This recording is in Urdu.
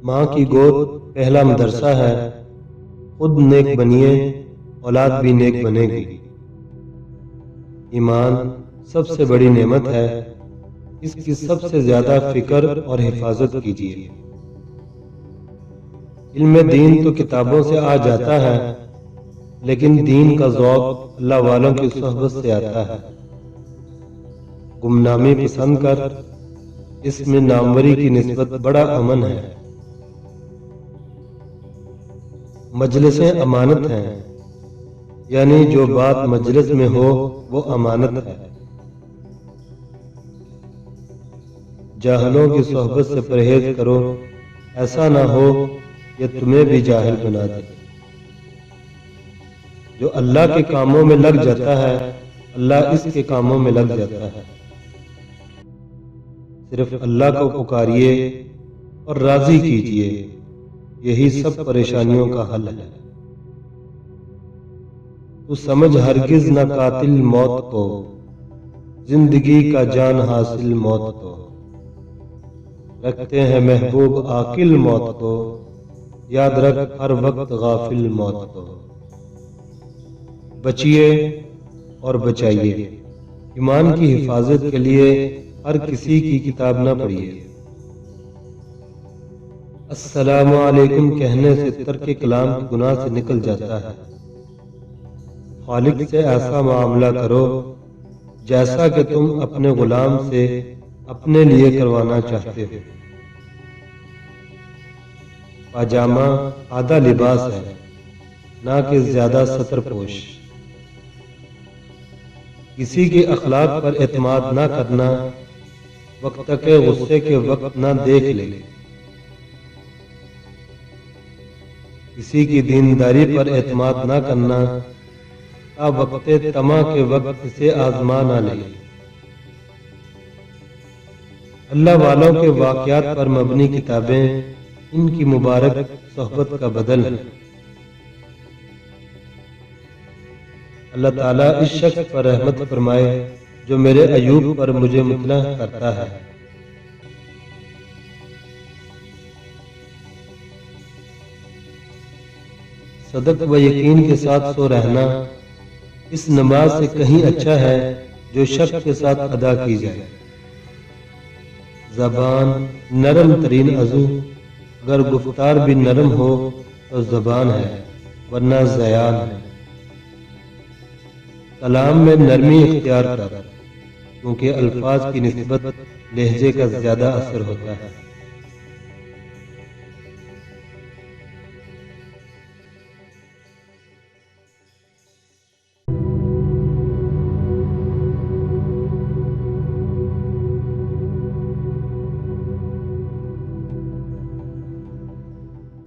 ماں کی گود پہلا مدرسہ ہے، خود نیک بنیے اولاد بھی نیک بنے گی۔ ایمان سب سے بڑی نعمت ہے، اس کی سب سے زیادہ فکر اور حفاظت کیجیے۔ علم دین تو کتابوں سے آ جاتا ہے، لیکن دین کا ذوق اللہ والوں کی صحبت سے آتا ہے۔ گمنامی پسند کر، اس میں ناموری کی نسبت بڑا امن ہے۔ مجلسیں امانت ہیں، یعنی جو بات مجلس میں ہو وہ امانت ہے۔ جاہلوں کی صحبت سے پرہیز کرو، ایسا نہ ہو یہ تمہیں بھی جاہل بنا دے۔ جو اللہ کے کاموں میں لگ جاتا ہے، اللہ اس کے کاموں میں لگ جاتا ہے۔ صرف اللہ کو پکاریے اور راضی کیجیے، یہی سب پریشانیوں کا حل ہے۔ تو سمجھ ہرگز نہ قاتل موت کو، زندگی کا جان حاصل موت کو۔ رکھتے ہیں محبوب عاقل موت کو، یاد رکھ ہر وقت غافل موت کو۔ بچیے اور بچائیے۔ ایمان کی حفاظت کے لیے ہر کسی کی کتاب نہ پڑھیے۔ السلام علیکم کہنے سے ترک کلام کی گناہ سے نکل جاتا ہے۔ خالق سے ایسا معاملہ کرو جیسا کہ تم اپنے غلام سے اپنے لیے کروانا چاہتے ہو۔ پاجامہ آدھا لباس ہے، نہ کہ زیادہ ستر پوش۔ کسی کے اخلاق پر اعتماد نہ کرنا، وقت کے غصے کے وقت نہ دیکھ لے۔ کسی کی دینداری پر اعتماد نہ کرنا، تا وقت طمع کے وقت اسے آزما نہ لے۔ اللہ والوں کے واقعات پر مبنی کتابیں ان کی مبارک صحبت کا بدل ہے۔ اللہ تعالیٰ اس شخص پر رحمت فرمائے جو میرے ایوب پر مجھے مطلع کرتا ہے۔ صدق و یقین کے ساتھ سو رہنا اس نماز سے کہیں اچھا ہے جو شک کے ساتھ ادا کی جائے۔ زبان نرم ترین عضو، اگر گفتار بھی نرم ہو تو زبان ہے، ورنہ زیان ہے۔ کلام میں نرمی اختیار کر، کیونکہ الفاظ کی نسبت لہجے کا زیادہ اثر ہوتا ہے۔